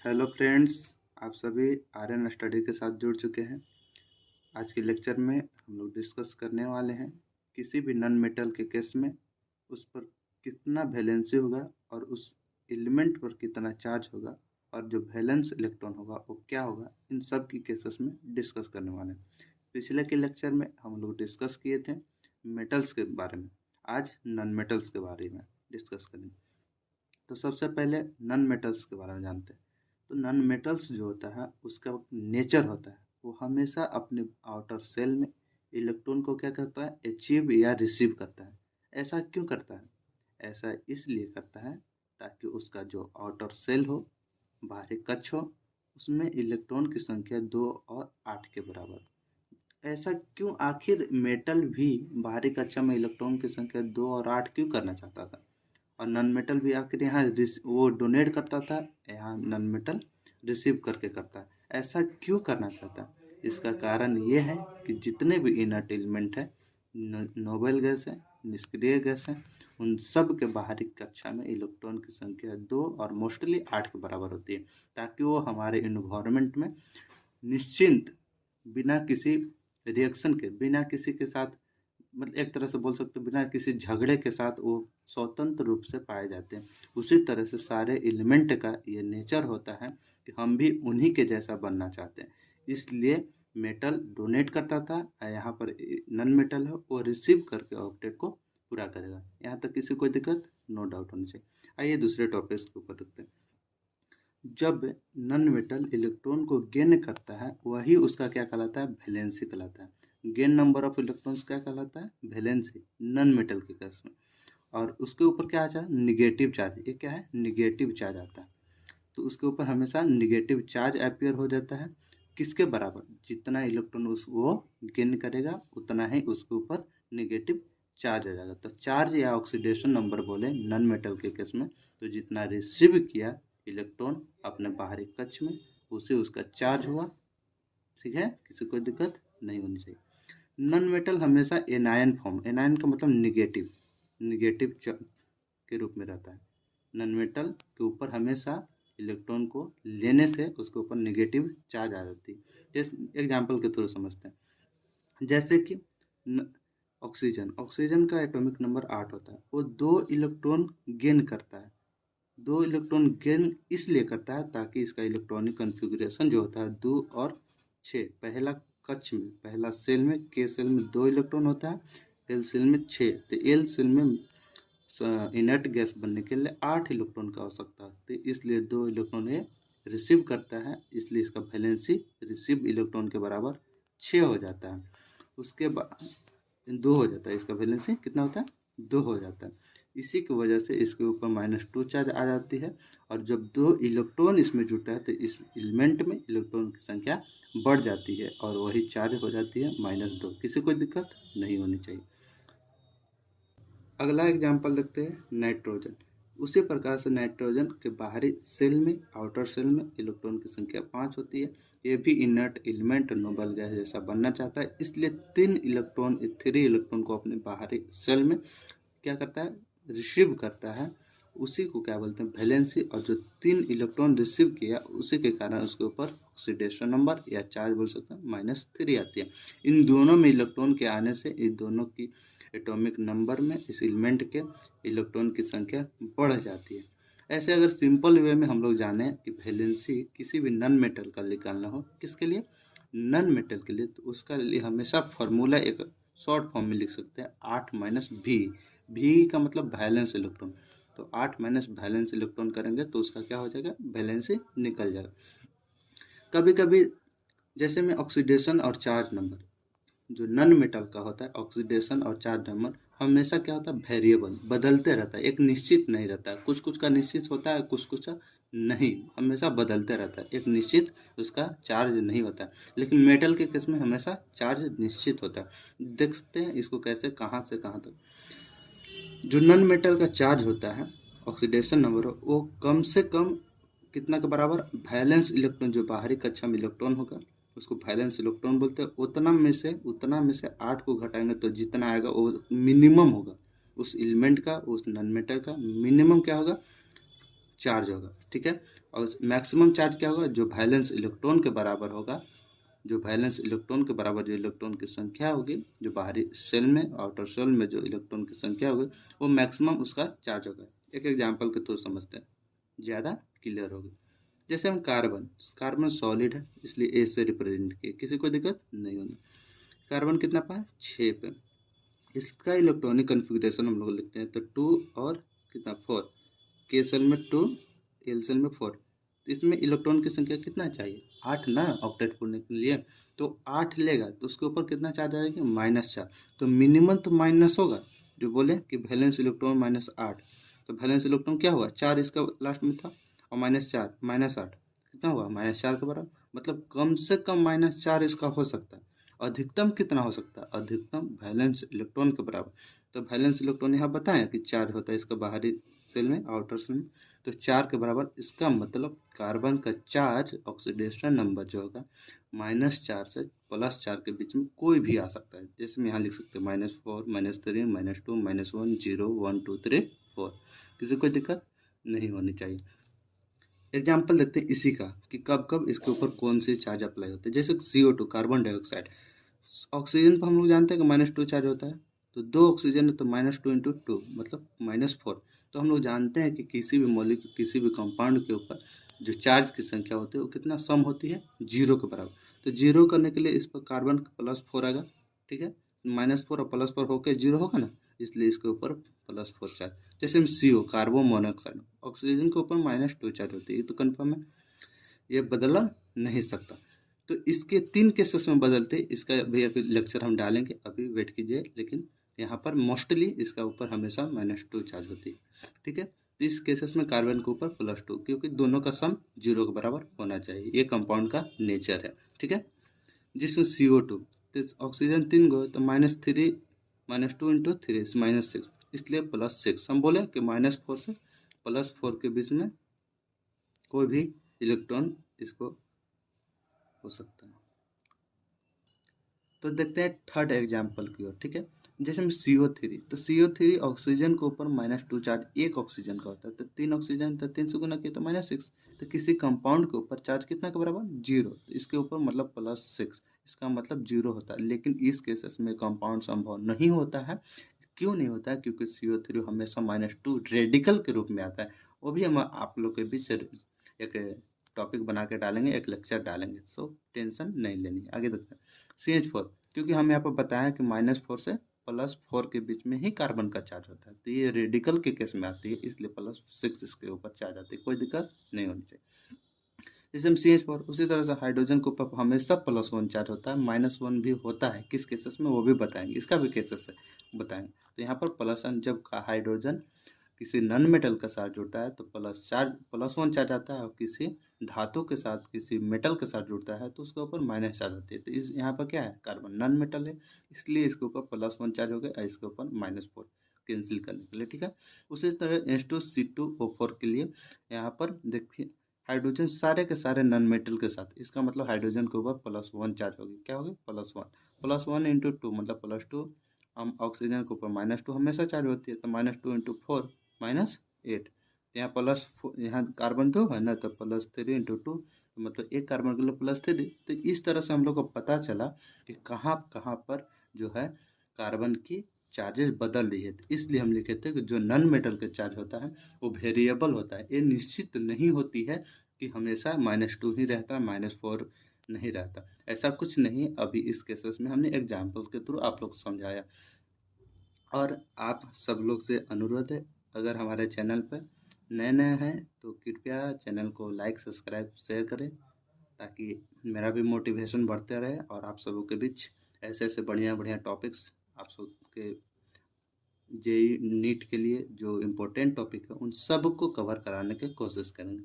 Hello friends, आप सभी Aryan study के साथ जुड़ चुके हैं। आज के लेक्चर में हम लोग डिस्कस करने वाले हैं किसी भी नॉन मेटल के केस में उस पर कितना वैलेंसी होगा और उस एलिमेंट पर कितना चार्ज होगा और जो वैलेंस इलेक्ट्रॉन होगा वो क्या होगा, इन सब की केसेस में डिस्कस करने वाले हैं। पिछले के लेक्चर में हम लोग डिस्कस किए थे मेटल्स के बारे में, आज नॉन मेटल्स के बारे में डिस्कस करेंगे। तो सबसे पहले नॉन मेटल्स के बारे में जानते हैं। तो नॉन मेटल्स जो होता है उसका नेचर होता है वो हमेशा अपने आउटर सेल में इलेक्ट्रॉन को क्या करता है, अचीव या रिसीव करता है। ऐसा क्यों करता है? ऐसा इसलिए करता है ताकि उसका जो आउटर सेल हो, बाहरी कक्ष हो, उसमें इलेक्ट्रॉन की संख्या 2 और 8 के बराबर। ऐसा क्यों? आखिर मेटल भी बाहरी कक्षा में इलेक्ट्रॉन की संख्या 2 और 8 क्यों करना चाहता था? और नॉन मेटल भी आखिर यहाँ वो डोनेट करता था, यहाँ नॉन मेटल रिसीव करके करता है। ऐसा क्यों करना चाहता है? इसका कारण ये है कि जितने भी इनर्ट एलिमेंट है, नोबल गैस है, निष्क्रिय गैस है, उन सब के बाहरी कक्षा में इलेक्ट्रॉन की संख्या 2 और मोस्टली 8 के बराबर होती है, ताकि वो हमारे इन्वायरमेंट में निश्चिंत, बिना किसी रिएक्शन के, बिना किसी के साथ, मतलब एक तरह से बोल सकते हो बिना किसी झगड़े के साथ वो स्वतंत्र रूप से पाए जाते हैं। उसी तरह से सारे एलिमेंट का ये नेचर होता है कि हम भी उन्हीं के जैसा बनना चाहते हैं। इसलिए मेटल डोनेट करता था, यहाँ पर नॉन मेटल है वो रिसीव करके ऑब्जेक्ट को पूरा करेगा। यहाँ तक किसी कोई दिक्कत नो डाउट होनी चाहिए। आइए दूसरे टॉपिक के ऊपर देखते हैं। जब नॉन मेटल इलेक्ट्रॉन को गेन करता है वही उसका क्या कहलाता है, वैलेंसी कहलाता है। गेन नंबर ऑफ इलेक्ट्रॉन्स क्या कहलाता है, वैलेंसी, नॉन मेटल के केस में। और उसके ऊपर क्या आता है, निगेटिव चार्ज। ये क्या है, निगेटिव चार्ज आता है। तो उसके ऊपर हमेशा निगेटिव चार्ज अपीयर हो जाता है। किसके बराबर? जितना इलेक्ट्रॉन वो गेन करेगा उतना ही उसके ऊपर निगेटिव चार्ज आ जाएगा। तो चार्ज या ऑक्सीडेशन नंबर बोले नॉन मेटल के केस में, तो जितना रिसीव किया इलेक्ट्रॉन अपने बाहरी कक्ष में उसे उसका चार्ज हुआ। ठीक है, किसी को दिक्कत नहीं होनी चाहिए। नॉन मेटल हमेशा एनायन फॉर्म, एनायन का मतलब निगेटिव, निगेटिव के रूप में रहता है। नॉन मेटल के ऊपर हमेशा इलेक्ट्रॉन को लेने से उसके ऊपर निगेटिव चार्ज आ जाती है। जैसे एग्जाम्पल के थ्रू समझते हैं, जैसे कि ऑक्सीजन, ऑक्सीजन का एटॉमिक नंबर 8 होता है। वो 2 इलेक्ट्रॉन गेन करता है। 2 इलेक्ट्रॉन गेन इसलिए करता है ताकि इसका इलेक्ट्रॉनिक कन्फिगरेशन जो होता है 2 और 6, पहला कक्ष में, पहला सेल में, के सेल में 2 इलेक्ट्रॉन होता है, एल सेल में 6। तो एल सेल में इनर्ट गैस बनने के लिए 8 इलेक्ट्रॉन की आवश्यकता होती है, इसलिए 2 इलेक्ट्रॉन ये रिसीव करता है, इसलिए इसका वैलेंसी रिसीव इलेक्ट्रॉन के बराबर 6 हो जाता है। उसके बाद 2 हो जाता है, इसका वैलेंसी कितना होता है, 2 हो जाता है। इसी की वजह से इसके ऊपर -2 चार्ज आ जाती है, और जब 2 इलेक्ट्रॉन इसमें जुड़ता है तो इस एलिमेंट में इलेक्ट्रॉन की संख्या बढ़ जाती है और वही चार्ज हो जाती है -2। किसी को दिक्कत नहीं होनी चाहिए। अगला एग्जाम्पल देखते हैं, नाइट्रोजन। उसी प्रकार से नाइट्रोजन के बाहरी सेल में, आउटर सेल में इलेक्ट्रॉन की संख्या 5 होती है। ये भी इनर्ट एलिमेंट नोबल गैस जैसा बनना चाहता है, इसलिए 3 इलेक्ट्रॉन को अपने बाहरी सेल में क्या करता है, रिसीव करता है। उसी को क्या बोलते हैं, वैलेंसी। और जो 3 इलेक्ट्रॉन रिसीव किया उसी के कारण उसके ऊपर ऑक्सीडेशन नंबर या चार्ज बोल सकते हैं -3 आती है। इन दोनों में इलेक्ट्रॉन के आने से इन दोनों की एटॉमिक नंबर में, इस एलिमेंट के इलेक्ट्रॉन की संख्या बढ़ जाती है। ऐसे अगर सिंपल वे में हम लोग जाने कि वैलेंसी किसी भी नॉन मेटल का निकालना हो, किसके लिए, नॉन मेटल के लिए, तो उसका लिए हमेशा फार्मूला एक शॉर्ट फॉर्म में लिख सकते हैं, 8 - V। V का मतलब वैलेंस इलेक्ट्रॉन। तो 8 - वैलेंस इलेक्ट्रॉन करेंगे तो उसका क्या हो जाएगा, वैलेंसी निकल जाएगा। कभी कभी जैसे में ऑक्सीडेशन और चार्ज नंबर, जो नॉन मेटल का होता है, ऑक्सीडेशन और चार्ज नंबर हमेशा क्या होता है, वेरिएबल, बदलते रहता है, एक निश्चित नहीं रहता है। कुछ कुछ का निश्चित होता है, कुछ कुछ का नहीं, हमेशा बदलते रहता है, एक निश्चित उसका चार्ज नहीं होता है। लेकिन मेटल के केस में हमेशा चार्ज निश्चित होता है। देखते हैं इसको कैसे, कहाँ से कहाँ तक। जो नॉन मेटल का चार्ज होता है, ऑक्सीडेशन नंबर, वो कम से कम कितना के बराबर, वैलेंस इलेक्ट्रॉन, जो बाहरी कक्षा में इलेक्ट्रॉन होगा उसको वैलेंस इलेक्ट्रॉन बोलते हैं। उतना में से 8 को घटाएंगे तो जितना आएगा वो मिनिमम होगा उस एलिमेंट का, उस नॉन मेटल का मिनिमम क्या होगा, चार्ज होगा, ठीक है। और मैक्सिमम चार्ज क्या होगा, जो वैलेंस इलेक्ट्रॉन के बराबर होगा, जो वैलेंस इलेक्ट्रॉन के बराबर जो इलेक्ट्रॉन की संख्या होगी, जो बाहरी सेल में आउटर सेल में जो इलेक्ट्रॉन की संख्या होगी, वो मैक्सिमम उसका चार्ज होगा। एक एग्जांपल के थ्रू समझते हैं, ज़्यादा क्लियर होगी। जैसे हम कार्बन, कार्बन सॉलिड है इसलिए ए से रिप्रेजेंट किए, किसी को दिक्कत नहीं होगी। कार्बन कितना पाए, 6 पे। इसका इलेक्ट्रॉनिक कन्फिग्रेशन हम लोग लिखते हैं तो 2 और कितना 4, के सेल में 2, एल सेल में 4। तो इसमें इलेक्ट्रॉन की संख्या कितना चाहिए, 8 ना, ऑक्टेट पूर्ण के लिए। तो 8 लेगा तो उसके ऊपर कितना चार्ज आएगा, -4। तो मिनिमम तो माइनस होगा, जो बोले कि वैलेंस इलेक्ट्रॉन -8, तो वैलेंस इलेक्ट्रॉन क्या हुआ, 4 इसका लास्ट में था, और -4 -8 कितना हुआ, -4 के बराबर। मतलब कम से कम -4 इसका हो सकता है। अधिकतम कितना हो सकता है, अधिकतम वैलेंस इलेक्ट्रॉन के बराबर। तो वैलेंस इलेक्ट्रॉन यहाँ बताया कि 4 होता है इसका बाहरी सेल में, आउटर सेल में, तो 4 के बराबर। इसका मतलब कार्बन का चार्ज ऑक्सीडेशन नंबर जो होगा -4 से +4 के बीच में कोई भी आ सकता है। जैसे हम यहाँ लिख सकते हैं -4, -3, -2, -1, 0, 1, 2, 3, 4। किसी को दिक्कत नहीं होनी चाहिए। एग्जाम्पल देखते हैं इसी का कि कब कब इसके ऊपर कौन से चार्ज अप्लाई होते हैं। जैसे CO2 कार्बन डाइऑक्साइड, ऑक्सीजन पर हम लोग जानते हैं कि -2 चार्ज होता है, तो 2 ऑक्सीजन है तो -2 × 2 मतलब -4। तो हम लोग जानते हैं कि किसी भी मॉलिक्यूल, किसी भी कंपाउंड के ऊपर जो चार्ज की संख्या होती है वो कितना सम होती है, 0 के बराबर। तो 0 करने के लिए इस पर कार्बन +4 आएगा, ठीक है। -4 और +4 होकर 0 होगा ना, इसलिए इसके ऊपर +4 चार्ज। जैसे हम CO कार्बन मोनोऑक्साइड, ऑक्सीजन के ऊपर -2 चार्ज होती है, ये तो कन्फर्म है, ये बदला नहीं सकता। तो इसके 3 केसेस में बदलते, इसका भी अभी लेक्चर हम डालेंगे, अभी वेट कीजिए। लेकिन यहाँ पर मोस्टली इसका ऊपर हमेशा -2 चार्ज होती है, ठीक है। तो इस केसेस में कार्बन के ऊपर +2, क्योंकि दोनों का सम 0 के बराबर होना चाहिए, ये कंपाउंड का नेचर है, ठीक है। जिसमें CO2, तो ऑक्सीजन 3 गो तो -3, -2 × 3 -6, इसलिए +6। हम बोले कि -4 से +4 के बीच में कोई भी इलेक्ट्रॉन इसको हो सकता है। तो देखते हैं थर्ड एग्जाम्पल की ओर, ठीक है। जैसे में CO3, तो CO3 ऑक्सीजन के ऊपर -2 चार्ज एक ऑक्सीजन का होता है, तो 3 ऑक्सीजन, तो 3 से गुना किया तो -6। तो किसी कंपाउंड के ऊपर चार्ज कितना के बराबर, 0, तो इसके ऊपर मतलब +6, इसका मतलब 0 होता है। लेकिन इस केसेस में कंपाउंड संभव नहीं होता है। क्यों नहीं होता है, क्योंकि CO3 हमेशा -2 रेडिकल के रूप में आता है। वो भी हम आप लोग के बीच एक टॉपिक बना के डालेंगे, एक लेक्चर डालेंगे, सो टेंशन नहीं लेनी। आगे देखते हैं CH4, क्योंकि हम यहाँ पर बताया कि -4 से +4 के बीच में ही कार्बन का चार्ज होता है, तो ये रेडिकल के केस में आती है, इसलिए +6 इसके ऊपर चार्ज आती है, कोई दिक्कत नहीं होनी चाहिए। जैसे हम CH4, उसी तरह से हाइड्रोजन के ऊपर हमेशा +1 चार्ज होता है, -1 भी होता है, किस केसेस में वो भी बताएंगे, इसका भी केसेस है बताएंगे। तो यहाँ पर +1 जब हाइड्रोजन किसी नॉन मेटल के साथ जुड़ता है तो +1 चार्ज आता है, और किसी धातु के साथ, किसी मेटल के साथ जुड़ता है तो उसके ऊपर माइनस चार्ज होती है। तो इस यहाँ पर क्या है, कार्बन नॉन मेटल है, इसलिए इसके ऊपर +1 चार्ज हो गया और इसके ऊपर -4 कैंसिल करने के लिए, ठीक है। उसी तरह H2CO4 के लिए यहाँ पर देखिए, हाइड्रोजन सारे के सारे नॉन मेटल के साथ, इसका मतलब हाइड्रोजन के ऊपर +1 चार्ज होगी, क्या होगी, +1, +1 × 2 मतलब +2। हम ऑक्सीजन के ऊपर -2 हमेशा चार्ज होती है, तो -2 × 4 -8। यहाँ यहाँ कार्बन तो है ना, तो +3 × 2, मतलब एक कार्बन के लिए +3। तो इस तरह से हम लोग को पता चला कि कहाँ कहाँ पर जो है कार्बन की चार्जेस बदल रही है। तो इसलिए हम लिखे थे कि जो नॉन मेटल का चार्ज होता है वो वेरिएबल होता है, ये निश्चित नहीं होती है कि हमेशा -2 ही रहता है, -4 नहीं रहता, ऐसा कुछ नहीं। अभी इस केसेस में हमने एग्जाम्पल के थ्रू आप लोग समझाया। और आप सब लोग से अनुरोध है, अगर हमारे चैनल पर नए नए हैं तो कृपया चैनल को लाइक, सब्सक्राइब, शेयर करें, ताकि मेरा भी मोटिवेशन बढ़ते रहे और आप सबों के बीच ऐसे ऐसे बढ़िया बढ़िया टॉपिक्स आप सबके JEE नीट के लिए जो इम्पोर्टेंट टॉपिक है उन सब को कवर कराने की कोशिश करेंगे।